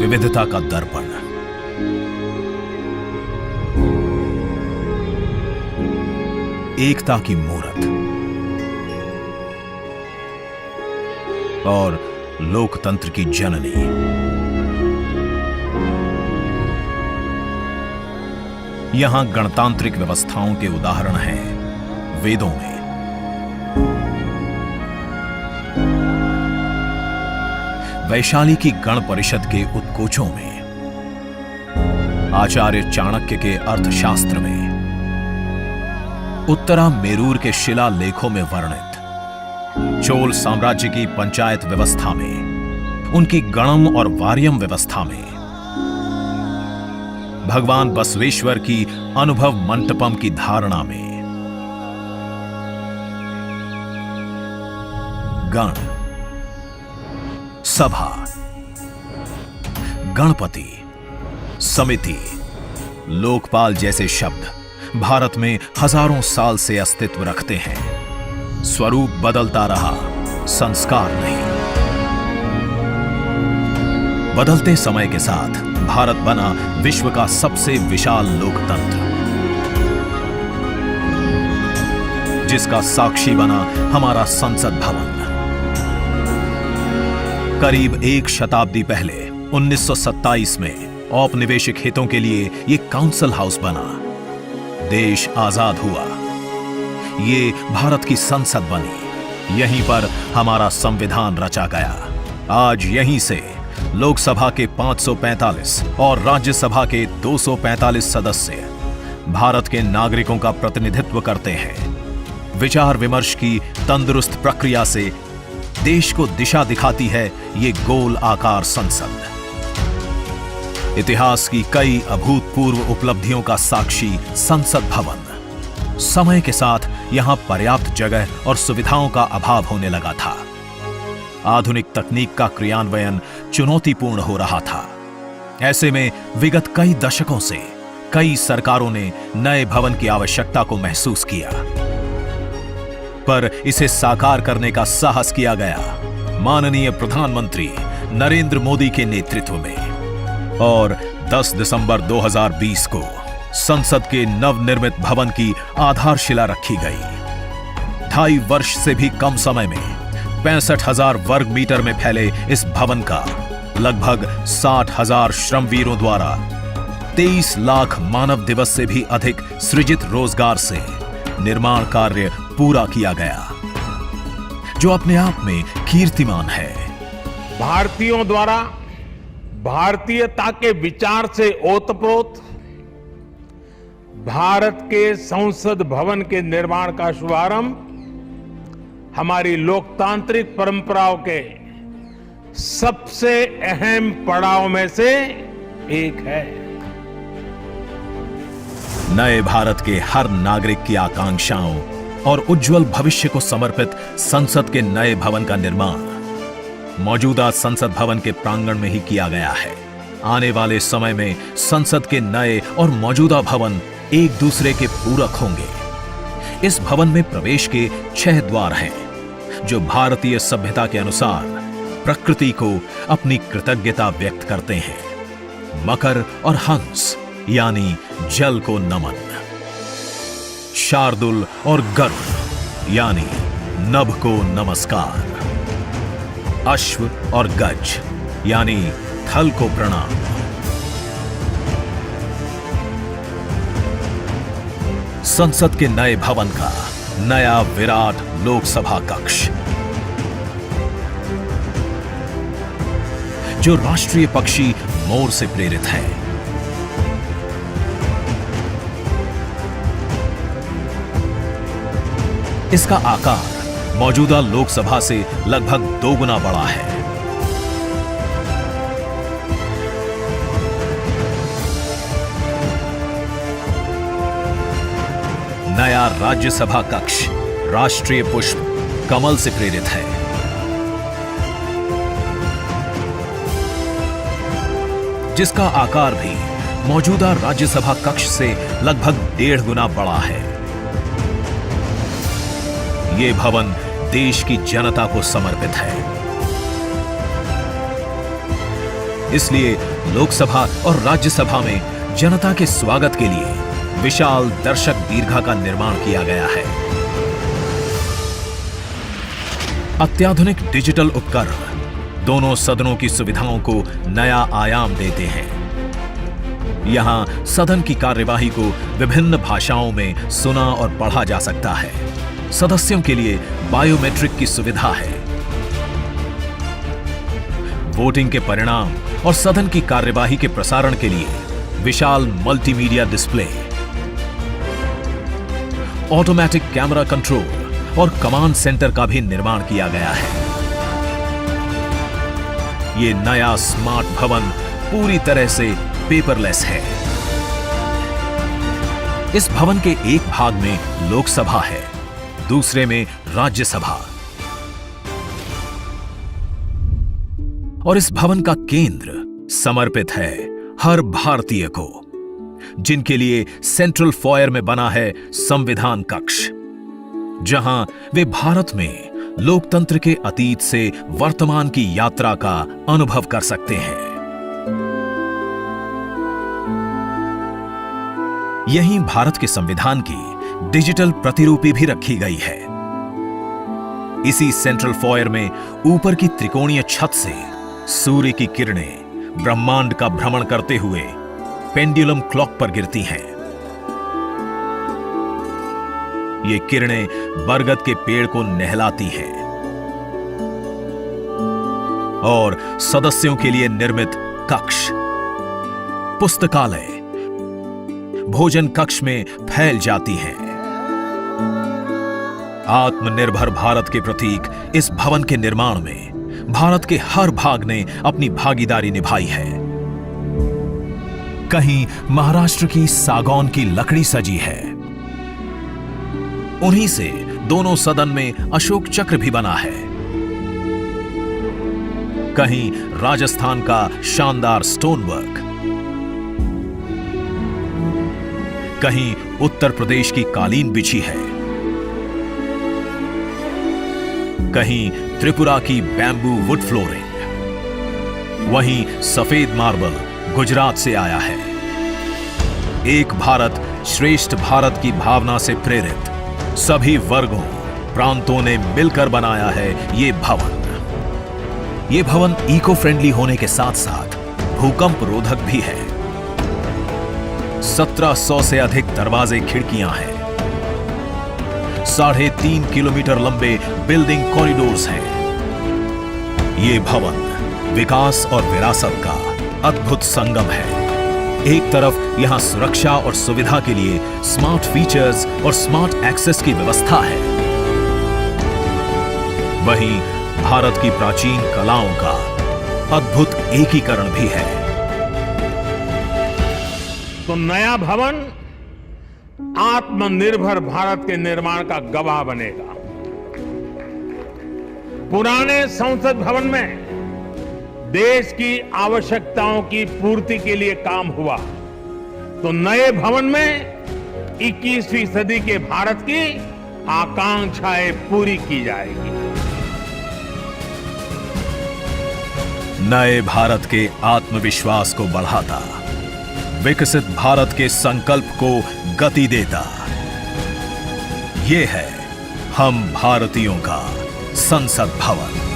विविधता का दर्पण। एकता की मूरत और लोकतंत्र की जननी। यहां गणतांत्रिक व्यवस्थाओं के उदाहरण हैं वेदों में। वैशाली की गण परिषद के उत्कोचों में, आचार्य चाणक्य के अर्थशास्त्र में, उत्तरा मेरूर के शिलालेखों में वर्णित चोल साम्राज्य की पंचायत व्यवस्था में, उनकी गणम और वार्यम व्यवस्था में, भगवान बसवेश्वर की अनुभव मंटपम की धारणा में। गण, सभा, गणपति, समिति, लोकपाल जैसे शब्द भारत में हजारों साल से अस्तित्व रखते हैं। स्वरूप बदलता रहा, संस्कार नहीं। बदलते समय के साथ भारत बना विश्व का सबसे विशाल लोकतंत्र, जिसका साक्षी बना हमारा संसद भवन। करीब एक शताब्दी पहले 1927 में औपनिवेशिक हितों के लिए यह काउंसिल हाउस बना। देश आजाद हुआ, ये भारत की संसद बनी। यहीं पर हमारा संविधान रचा गया। आज यहीं से लोकसभा के 545 और राज्यसभा के 245 सदस्य भारत के नागरिकों का प्रतिनिधित्व करते हैं। विचार विमर्श की तंदुरुस्त प्रक्रिया से देश को दिशा दिखाती है ये गोल आकार संसद। इतिहास की कई अभूतपूर्व उपलब्धियों का साक्षी संसद भवन। समय के साथ यहां पर्याप्त जगह और सुविधाओं का अभाव होने लगा था। आधुनिक तकनीक का क्रियान्वयन चुनौतीपूर्ण हो रहा था। ऐसे में विगत कई दशकों से कई सरकारों ने नए भवन की आवश्यकता को महसूस किया, पर इसे साकार करने का साहस किया गया माननीय प्रधानमंत्री नरेंद्र मोदी के नेतृत्व में। और 10 दिसंबर 2020 को संसद के नवनिर्मित भवन की आधारशिला रखी गई। 2.5 वर्ष से भी कम समय में 65,000 वर्ग मीटर में फैले इस भवन का लगभग 60,000 श्रमवीरों द्वारा 23 लाख मानव दिवस से भी अधिक सृजित रोजगार से निर्माण कार्य पूरा किया गया, जो अपने आप में कीर्तिमान है। भारतीयों द्वारा भारतीयता के विचार से ओतप्रोत भारत के संसद भवन के निर्माण का शुभारंभ हमारी लोकतांत्रिक परंपराओं के सबसे अहम पड़ाव में से एक है। नए भारत के हर नागरिक की आकांक्षाओं और उज्जवल भविष्य को समर्पित संसद के नए भवन का निर्माण मौजूदा संसद भवन के प्रांगण में ही किया गया है। आने वाले समय में संसद के नए और मौजूदा भवन एक दूसरे के पूरक होंगे। इस भवन में प्रवेश के 6 द्वार हैं, जो भारतीय सभ्यता के अनुसार प्रकृति को अपनी कृतज्ञता व्यक्त करते हैं। मकर और हंस यानी जल को नमन, शार्दुल और गरुड़ यानी नभ को नमस्कार, अश्व और गज यानी थल को प्रणाम। संसद के नए भवन का नया विराट लोकसभा कक्ष, जो राष्ट्रीय पक्षी मोर से प्रेरित है। इसका आकार मौजूदा लोकसभा से लगभग 2 गुना बड़ा है। नया राज्यसभा कक्ष राष्ट्रीय पुष्प कमल से प्रेरित है। जिसका आकार भी मौजूदा राज्यसभा कक्ष से लगभग 1.5 गुना बड़ा है। ये भवन देश की जनता को समर्पित है। इसलिए लोकसभा और राज्यसभा में जनता के स्वागत के लिए विशाल दर्शक दीर्घा का निर्माण किया गया है। अत्याधुनिक डिजिटल उपकरण दोनों सदनों की सुविधाओं को नया आयाम देते हैं। यहां सदन की कार्यवाही को विभिन्न भाषाओं में सुना और पढ़ा जा सकता है। सदस्यों के लिए बायोमेट्रिक की सुविधा है। वोटिंग के परिणाम और सदन की कार्यवाही के प्रसारण के लिए विशाल multimedia display, automatic camera control और कमांड सेंटर का भी निर्माण किया गया है। ये नया स्मार्ट भवन पूरी तरह से पेपरलेस है। इस भवन के एक भाग में लोकसभा है, दूसरे में राज्यसभा। और इस भवन का केंद्र समर्पित है हर भारतीय को, जिनके लिए सेंट्रल फॉयर में बना है संविधान कक्ष, जहां वे भारत में लोकतंत्र के अतीत से वर्तमान की यात्रा का अनुभव कर सकते हैं। यहीं भारत के संविधान की डिजिटल प्रतिरूपी भी रखी गई है। इसी सेंट्रल फॉयर में ऊपर की त्रिकोणीय छत से सूर्य की किरणें ब्रह्मांड का भ्रमण करते हुए पेंडुलम क्लॉक पर गिरती हैं। ये किरणें बरगद के पेड़ को नहलाती हैं और सदस्यों के लिए निर्मित कक्ष, पुस्तकालय, भोजन कक्ष में फैल जाती हैं। आत्मनिर्भर भारत के प्रतीक इस भवन के निर्माण में भारत के हर भाग ने अपनी भागीदारी निभाई है। कहीं महाराष्ट्र की सागौन की लकड़ी सजी है, उन्हीं से दोनों सदन में अशोक चक्र भी बना है। कहीं राजस्थान का शानदार स्टोन वर्क, कहीं उत्तर प्रदेश की कालीन बिछी है, कहीं त्रिपुरा की बैम्बू वुड फ्लोरिंग, वहीं सफेद मार्बल गुजरात से आया है। एक भारत श्रेष्ठ भारत की भावना से प्रेरित सभी वर्गों, प्रांतों ने मिलकर बनाया है ये भवन। ये भवन इको फ्रेंडली होने के साथ साथ भूकंप रोधक भी है। 1700 से अधिक दरवाजे, खिड़कियां हैं। 3.5 किलोमीटर लंबे बिल्डिंग कॉरिडोर्स हैं। ये भवन विकास और विरासत का अद्भुत संगम है। एक तरफ यहां सुरक्षा और सुविधा के लिए स्मार्ट फीचर्स और स्मार्ट एक्सेस की व्यवस्था है, वहीं भारत की प्राचीन कलाओं का अद्भुत एकीकरण भी है। तो नया भवन आत्मनिर्भर भारत के निर्माण का गवाह बनेगा। पुराने संसद भवन में देश की आवश्यकताओं की पूर्ति के लिए काम हुआ, तो नए भवन में 21वीं सदी के भारत की आकांक्षाएं पूरी की जाएगी। नए भारत के आत्मविश्वास को बढ़ाता, विकसित भारत के संकल्प को गति देता, ये है हम भारतीयों का संसद भवन।